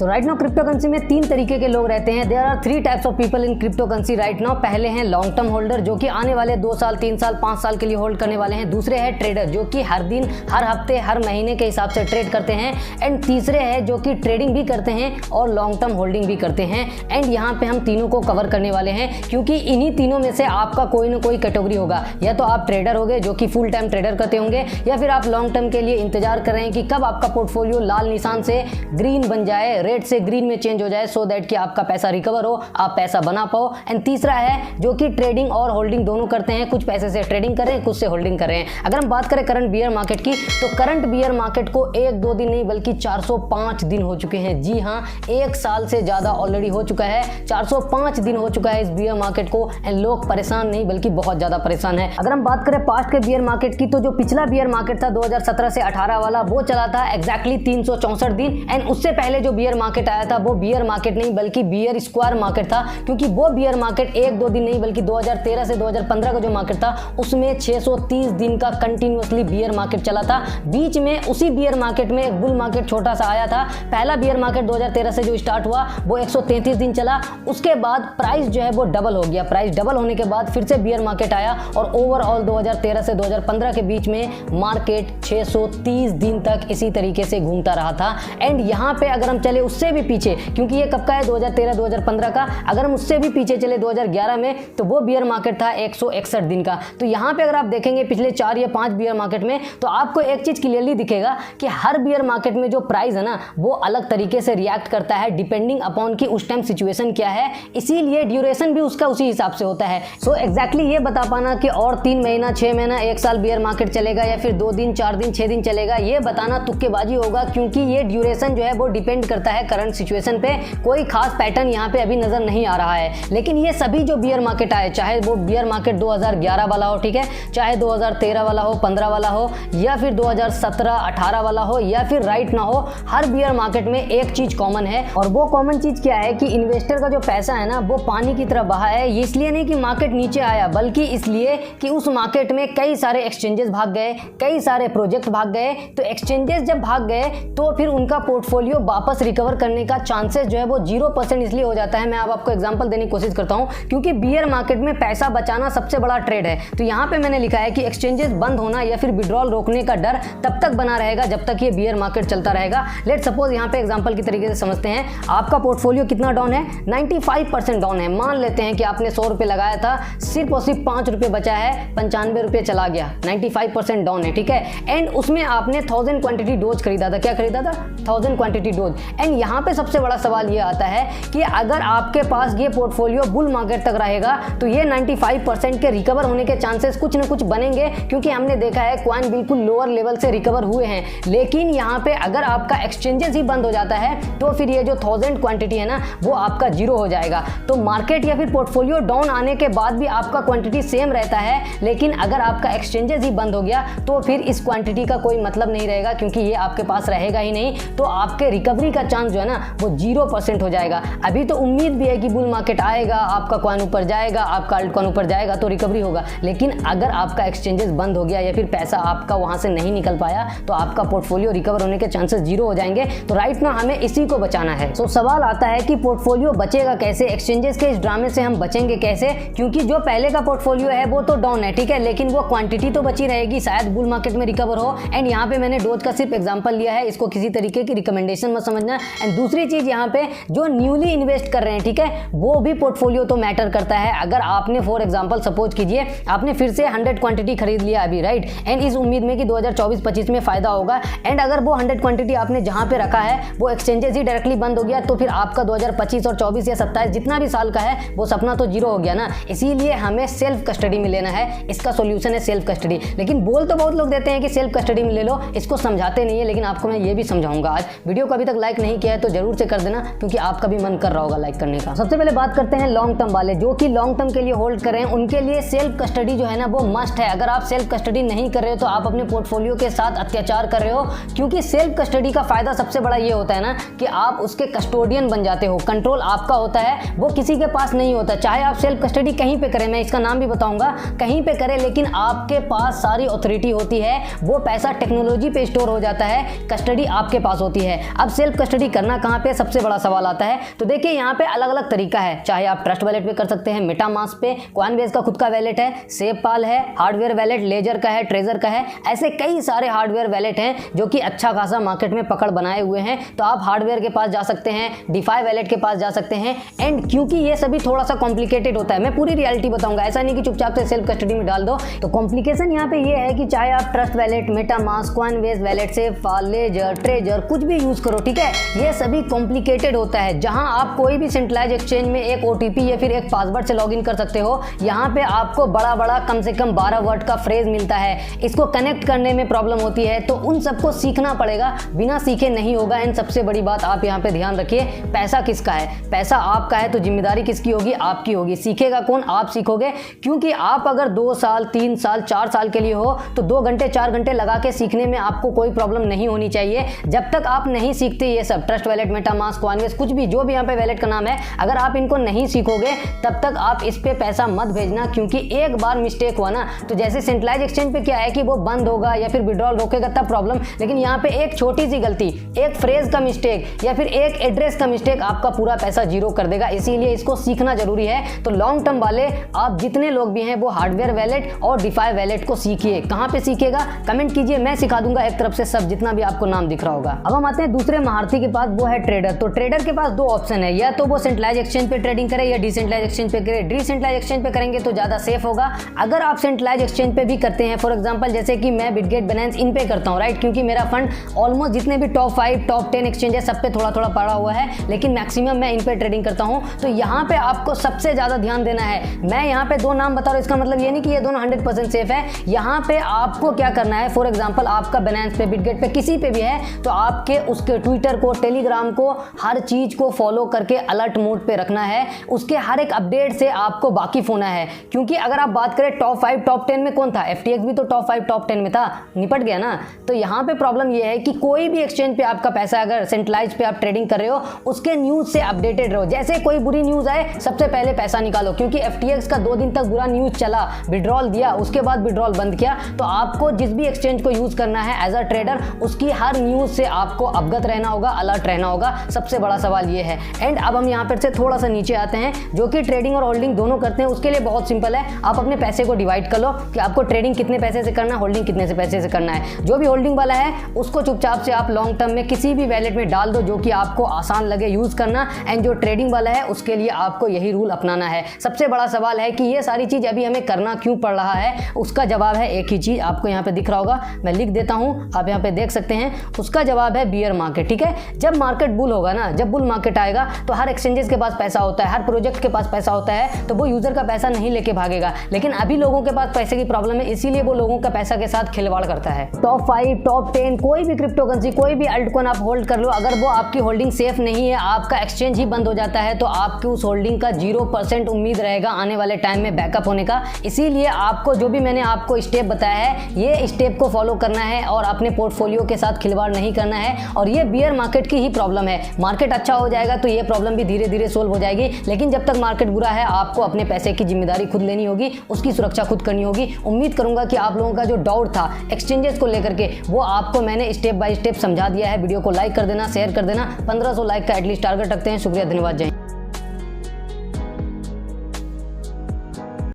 तो right now crypto currency में 3 तरीके के लोग रहते हैं। There are 3 types of people in crypto currency right now. पहले हैं लॉन्ग टर्म होल्डर जो कि आने वाले 2 साल 3 साल 5 साल के लिए होल्ड करने वाले हैं। दूसरे हैं ट्रेडर जो कि हर दिन हर हफ्ते हर महीने के हिसाब से ट्रेड करते हैं। एंड तीसरे हैं जो कि ट्रेडिंग भी करते हैं और लॉन्ग टर्म होल्डिंग भी करते हैं। एंड यहाँ पे हम तीनों को कवर करने वाले हैं क्योंकि इन्हीं तीनों में से आपका कोई ना कोई कैटेगरी होगा। या तो आप ट्रेडर होंगे जो कि फुल टाइम ट्रेडर करते होंगे, या फिर आप लॉन्ग टर्म के लिए इंतजार कर रहे हैं कि कब आपका पोर्टफोलियो लाल निशान से ग्रीन बन जाए, रेड से ग्रीन में चेंज हो जाए, सो दैट कि आपका पैसा रिकवर हो, आप पैसा बना पाओ। एंड तीसरा है जो कि ट्रेडिंग और होल्डिंग दोनों करते हैं, कुछ पैसे से ट्रेडिंग कर रहे हैं, कुछ से होल्डिंग कर रहे हैं। अगर हम बात करें करंट बियर मार्केट की, तो करंट बियर मार्केट को 1-2 दिन नहीं बल्कि 405 दिन हो चुके हैं। जी हाँ, 1 साल से ज्यादा ऑलरेडी हो चुका है, 405 दिन हो चुका है इस बियर मार्केट को। एंड लोग परेशान नहीं बल्कि बहुत ज्यादा परेशान है। अगर हम बात करें पास्ट के बियर मार्केट की, तो जो पिछला बियर मार्केट था 2017 से 18 वाला, वो चला था एग्जैक्टली 364 दिन। एंड उससे पहले जो बियर मार्केट आया था वो बियर मार्केट नहीं बल्कि बियर स्क्वायर मार्केट था, क्योंकि वो बियर मार्केट 1-2 दिन नहीं बल्कि 2013 से 2015 का जो मार्केट था उसमें 630 दिन का कंटिन्यूअसली बियर मार्केट चला था। बीच में उसी बियर मार्केट में एक बुल मार्केट छोटा सा आया था। पहला बियर मार्केट 2013 से जो स्टार्ट हुआ वो 133 दिन चला। उसके बाद प्राइस जो है वो डबल हो गया। प्राइस डबल होने के बाद फिर से बियर मार्केट आया और ओवरऑल 2013 से 2015 के बीच में मार्केट 630 दिन तक इसी तरीके से घूमता रहा था। एंड यहाँ पे अगर हम चले उससे भी पीछे, क्योंकि ये कब का है 2013-2015 का, अगर हम उससे भी पीछे चले 2011 में, तो वो बियर मार्केट था 161 दिन का। तो यहाँ पे अगर आप देखेंगे पिछले 4 या 5 बियर मार्केट में, तो आपको एक चीज क्लियरली दिखेगा कि हर बियर मार्केट में जो प्राइस है ना वो अलग तरीके से रिएक्ट करता है डिपेंडिंग अपॉन कि उस टाइम सिचुएशन क्या है, इसीलिए ड्यूरेशन भी उसका उसी हिसाब से होता है। सो एग्जैक्टली ये बता पाना कि और 3 महीना 6 महीना 1 साल बियर मार्केट चलेगा या फिर 2 दिन 4 दिन 6 दिन चलेगा, ये बताना तुक्केबाजी होगा, क्योंकि ये ड्यूरेशन जो है वो डिपेंड करता है करंट सिचुएशन पे। कोई खास पैटर्न यहाँ पे अभी नजर नहीं आ रहा है। लेकिन ये सभी जो बियर मार्केट आए, चाहे वो बियर मार्केट 2011 वाला हो, ठीक है, चाहे 2013 वाला हो, 15 वाला हो, या फिर 2017-18 वाला हो, या फिर राइट ना हो, हर बियर मार्केट में एक चीज कॉमन है। और वो कॉमन चीज क्या है कि इन्वेस्टर का जो पैसा है ना वो पानी की तरह बहा है। ये इसलिए नहीं कि मार्केट नीचे आया, बल्कि इसलिए कि उस मार्केट में कई सारे एक्सचेंजेस भाग गए, कई सारे प्रोजेक्ट भाग गए। तो एक्सचेंजेस जब भाग गए तो फिर उनका पोर्टफोलियो वापस रिकवर करने का चांसेस जो है वो 0% इसलिए हो जाता है। मैं अब आपको एग्जांपल देने की कोशिश करता हूं, क्योंकि बियर मार्केट में पैसा बचाना सबसे बड़ा ट्रेड है। तो यहाँ पे मैंने लिखा है कि एक्सचेंजेस बंद होना या फिर विड्रॉल रोकने का डर तब तक बना रहेगा जब तक ये बियर मार्केट चलता रहेगा। लेट सपोज यहाँ पे एग्जांपल की तरीके से समझते हैं, आपका पोर्टफोलियो कितना डाउन है, 95% डाउन है। मान लेते हैं कि आपने 100 रुपए लगाया था, सिर्फ और सिर्फ 5 रुपए बचा है, 95 रुपए चला गया, 95% डाउन है, ठीक है। एंड उसमें आपने 1000 क्वांटिटी डोज खरीदा था। क्या खरीदा था? 1000 क्वांटिटी डोज। एंड यहाँ पे सबसे बड़ा सवाल ये आता है कि अगर आपके पास ये पोर्टफोलियो बुल मार्केट तक रहेगा तो ये 95% के रिकवर होने के चांसेस कुछ ना कुछ बनेंगे, क्योंकि हमने देखा है कॉइन बिल्कुल लोअर लेवल से रिकवर हुए हैं। लेकिन यहाँ पे अगर आपका एक्सचेंजेस ही बंद हो जाता है तो फिर ये जो 1000 क्वांटिटी है ना वो आपका 0 हो जाएगा। तो मार्केट या फिर पोर्टफोलियो डाउन आने के बाद भी आपका क्वांटिटी सेम रहता है, लेकिन अगर आपका एक्सचेंजेस ही बंद हो गया तो फिर इस क्वांटिटी का कोई मतलब नहीं रहेगा, क्योंकि ये आपके पास रहेगा ही नहीं। तो आपके रिकवरी का चांस जो है ना वो 0% हो जाएगा। अभी तो उम्मीद भी है कि बुल मार्केट आएगा, आपका कॉइन ऊपर जाएगा, आपका अल्ट कॉइन ऊपर जाएगा तो रिकवरी होगा। लेकिन अगर आपका एक्सचेंजेस बंद हो गया या फिर पैसा आपका वहां से नहीं निकल पाया तो आपका पोर्टफोलियो रिकवर होने के चांसेस 0 हो जाएंगे। तो राइट ना हमें इसी को बचाना है। सो सवाल आता है कि पोर्टफोलियो बचेगा कैसे, एक्सचेंजेस के इस ड्रामे से हम बचेंगे कैसे, क्योंकि जो पहले का पोर्टफोलियो है वो तो डाउन है, ठीक है, लेकिन वो क्वांटिटी तो बची रहेगी, शायद बुल मार्केट में रिकवर हो। एंड यहाँ पे मैंने डोज का सिर्फ एग्जांपल लिया है, इसको किसी तरीके की रिकमेंडेशन मत समझना। एंड दूसरी चीज यहाँ पे जो न्यूली इन्वेस्ट कर रहे हैं, ठीक है, वो भी पोर्टफोलियो तो मैटर करता है। अगर आपने फॉर एग्जांपल सपोज कीजिए आपने फिर से 100 क्वांटिटी खरीद लिया अभी, राइट, एंड इस उम्मीद में कि 2024-25 में फायदा होगा, एंड अगर वो 100 क्वांटिटी आपने जहां पे रखा है वो एक्सचेंजेस ही डायरेक्टली बंद हो गया, तो फिर आपका 2025 और 24 या 27 जितना भी साल का है वो सपना तो 0 हो गया ना। इसीलिए हमें सेल्फ कस्टडी में लेना है, इसका सोल्यूशन है सेल्फ कस्टडी। लेकिन बोल तो बहुत लोग देते हैं कि सेल्फ कस्टडी में ले लो, इसको समझाते नहीं है। लेकिन आपको मैं ये भी समझाऊंगा आज। वीडियो को अभी तक लाइक नहीं किया है तो जरूर से कर देना, क्योंकि आपका भी मन कर रहा होगा लाइक करने का। सबसे पहले बात करते हैं लॉन्ग टर्म वाले, जो कि लॉन्ग टर्म के लिए होल्ड कर रहे हैं, उनके लिए सेल्फ कस्टडी जो है ना वो मस्ट है। अगर आप सेल्फ कस्टडी नहीं कर रहे हो तो आप अपने पोर्टफोलियो के साथ अत्याचार कर रहे हो, क्योंकि सेल्फ कस्टडी का फायदा सबसे बड़ा ये होता है ना कि आप उसके कस्टोडियन बन जाते हो, कंट्रोल आपका होता है, वो किसी के पास नहीं होता। चाहे आप सेल्फ कस्टडी कहीं पे करें, मैं इसका नाम भी बताऊंगा, कहीं पे करें, लेकिन आपके पास सारी ऑथोरिटी होती है, वो पैसा टेक्नोलॉजी पे स्टोर हो जाता है, कस्टडी आपके पास होती है। अब सेल्फ कस्टडी करना कहाँ पे सबसे बड़ा सवाल आता है। तो देखिए यहाँ पे अलग अलग तरीका है, चाहे आप ट्रस्ट वैलेट पे कर सकते हैं, मेटामास्क पे, कॉइनबेस का खुद का वैलेट है, सेवपाल है, हार्डवेयर वैलेट, लेजर का है, ट्रेजर का है, ऐसे कई सारे हार्डवेयर वैलेट हैं जो कि अच्छा खासा मार्केट में पकड़ बनाए हुए हैं। तो आप हार्डवेयर के पास जा सकते हैं, डिफाई वैलेट के पास जा सकते हैं। एंड क्योंकि ये सभी थोड़ा सा कॉम्प्लिकेटेड होता है, मैं पूरी रियलिटी बताऊंगा, ऐसा नहीं कि चुपचाप से सेल्फ कस्टडी में डाल दो। तो कॉम्प्लिकेशन यहाँ पे ये है कि चाहे आप Trust Wallet, MetaMask, Coinbase Wallet, SafePal, Ledger, Trezor कुछ भी यूज करो, ठीक है, ये सभी कॉम्प्लिकेटेड होता है। जहां आप कोई भी सेंट्रलाइज एक्सचेंज में एक ओटीपी या फिर एक पासवर्ड से लॉगिन कर सकते हो, यहाँ पे आपको बड़ा बड़ा कम से कम 12 वर्ड का फ्रेज मिलता है, इसको कनेक्ट करने में प्रॉब्लम होती है। तो उन सबको सीखना पड़ेगा, बिना सीखे नहीं होगा। एंड सबसे बड़ी बात आप यहाँ पे ध्यान रखिए, पैसा किसका है? पैसा आपका है, तो जिम्मेदारी किसकी होगी? आपकी होगी। सीखेगा कौन? आप सीखोगे, क्योंकि आप अगर 2 साल 3 साल 4 साल के लिए हो तो 2 घंटे 4 घंटे लगा के सीखने में आपको कोई प्रॉब्लम नहीं होनी चाहिए। जब तक आप नहीं सीखते ये सब ट्रस्ट वैलेट, मेटामास्क, कॉइनबेस, कुछ भी जो भी यहाँ पे वैलेट का नाम है, अगर आप इनको नहीं सीखोगे तब तक आप इस पे पैसा मत भेजना, क्योंकि एक बार मिस्टेक हुआ ना, तो जैसे सेंट्रलाइज एक्सचेंज पे क्या है कि वो बंद होगा या फिर विड्रॉल रोकेगा तब प्रॉब्लम, लेकिन यहाँ पे एक छोटी सी गलती, एक फ्रेज का मिस्टेक या फिर एक एड्रेस का मिस्टेक आपका पूरा पैसा जीरो कर देगा। इसीलिए इसको सीखना जरूरी है। तो लॉन्ग टर्म वाले आप जितने लोग भी हैं वो हार्डवेयर वैलेट और डिफाई वैलेट को सीखिए। कहाँ पे सीखिएगा? कमेंट कीजिए, मैं सिखा दूंगा एक तरफ से सब, जितना भी आपको नाम दिख रहा होगा। अब हम आते हैं दूसरे महारथी के पास, वो है ट्रेडर। तो ट्रेडर के पास 2 ऑप्शन है, या तो वो सेंट्रलाइज एक्सचेंज पे ट्रेडिंग करे या डिसेंट्रलाइज एक्सचेंज पे करे। डिसेंट्रलाइज एक्सचेंज पे करेंगे तो ज्यादा सेफ होगा। अगर आप सेंट्रलाइज एक्सचेंज पे भी करते हैं, फॉर एग्जांपल जैसे कि मैं बिटगेट, बाइनेंस, इन पे करता हूं, राइट, क्योंकि मेरा फंड ऑलमोस्ट जितने भी टॉप 5 टॉप 10 एक्सचेंज है सब पे थोड़ा थोड़ा पड़ा हुआ है, लेकिन मैक्सिमम मैं इन पे ट्रेडिंग करता हूं। तो यहाँ पे आपको सबसे ज्यादा ध्यान देना है। मैं यहाँ पे 2 नाम बता रहा हूं, इसका मतलब ये नहीं कि ये दोनों 100% सेफ है। यहाँ पे आपको क्या करना है, फॉर एग्जांपल आपका बाइनेंस पे, बिटगेट पे, किसी पे भी है, तो आपके उसके ट्विटर को, टेलीग्राम को, हर चीज को फॉलो करके अलर्ट मोड पे रखना है। उसके हर एक अपडेट से आपको वाकिफ होना है, क्योंकि अगर आप बात करें टॉप 5 टॉप 10 में कौन था, FTX भी तो टॉप 5 टॉप 10 में था, निपट गया ना। तो यहाँ पे प्रॉब्लम ये है कि कोई भी एक्सचेंज पे आपका पैसा, अगर सेंट्रलाइज पे आप ट्रेडिंग कर रहे हो, उसके न्यूज से अपडेटेड रहो। जैसे कोई बुरी न्यूज आए सबसे पहले पैसा निकालो, क्योंकि FTX का 2 दिन तक बुरा न्यूज चला, विड्रॉल दिया, उसके बाद विड्रॉल बंद किया। तो आपको जिस भी एक्सचेंज को यूज करना है एज अ ट्रेडर, उसकी हर न्यूज से आपको अवगत रहना होगा, अलर्ट रहना होगा। सबसे बड़ा सवाल ये है। एंड अब हम यहाँ पर से थोड़ा सा नीचे आते हैं, जो कि ट्रेडिंग और होल्डिंग दोनों करते हैं। उसके लिए बहुत सिंपल है, आप अपने पैसे को डिवाइड कर लो कि आपको ट्रेडिंग कितने पैसे से करना है, होल्डिंग कितने से पैसे से करना है। जो भी होल्डिंग वाला है उसको चुपचाप से आप लॉन्ग टर्म में किसी भी वैलेट में डाल दो जो कि आपको आसान लगे यूज करना। एंड जो ट्रेडिंग वाला है उसके लिए आपको यही रूल अपनाना है। सबसे बड़ा सवाल है कि ये सारी चीज अभी हमें करना क्यों पड़ रहा है, उसका जवाब है एक ही चीज, आपको यहाँ पे दिख रहा होगा, मैं लिख देता हूं, आप यहाँ पे देख सकते हैं। उसका जवाब है बियर मार्केट। ठीक है, जब मार्केट बुल होगा ना, जब बुल मार्केट आएगा तो हर एक्सचेंजेस के पास पैसा होता है, हर प्रोजेक्ट के पास पैसा होता है, तो वो यूजर का पैसा नहीं लेके भागेगा। लेकिन अभी लोगों के पास पैसे की प्रॉब्लम है, इसीलिए वो लोगों का पैसा के साथ खिलवाड़ करता है। टॉप 5 टॉप 10 कोई भी क्रिप्टो करेंसी, कोई भी अल्टकॉइन आप होल्ड कर लो, अगर वो आपकी होल्डिंग सेफ नहीं है, आपका एक्सचेंज ही बंद हो जाता है, तो आपकी उस होल्डिंग का 0% उम्मीद रहेगा आने वाले टाइम में बैकअप होने का। इसीलिए आपको जो भी मैंने आपको स्टेप बताया है, ये स्टेप को फॉलो करना है और अपने पोर्टफोलियो के साथ खिलवाड़ नहीं करना है। और ये बियर मार्केट की ही प्रॉब्लम है। मार्केट अच्छा हो जाएगा तो ये प्रॉब्लम भी धीरे धीरे सोल्व हो जाएगी, लेकिन जब तक मार्केट बुरा है आपको अपने पैसे की जिम्मेदारी खुद लेनी होगी, उसकी सुरक्षा खुद करनी होगी। उम्मीद करूंगा कि आप लोगों का जो डाउट था एक्सचेंजेस को लेकर के, वो आपको मैंने स्टेप बाय स्टेप समझा दिया है। वीडियो को लाइक कर देना, शेयर कर देना, 1500 लाइक का एटलीस्ट टारगेट रखते हैं। शुक्रिया, धन्यवाद, जय हिंद।